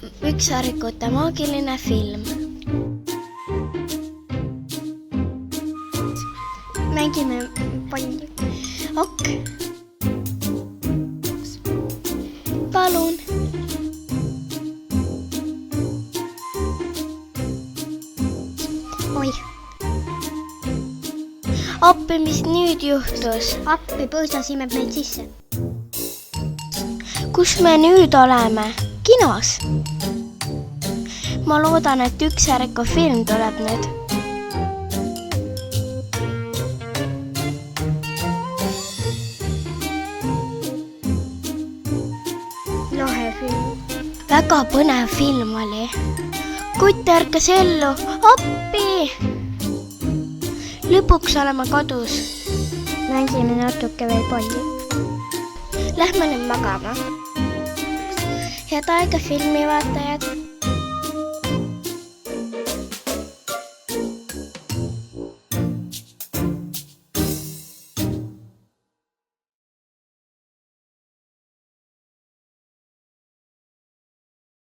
Ükssarvikute maagiline film. Mängime palli. Ok. Palun. Oi. Appi, mis nüüd juhtus? Appi, põõsas imeb meid sisse. Kus me nüüd oleme? Kinos? Ma loodan, et Ükssarviku film tuleb nüüd. Lahe film. Väga põnev film oli. Kutt ärkas ellu. Appi! Lõpuks oleme kodus. Mängime natuke veel palli. Lähme nüüd magama. Head aega filmivaatajad.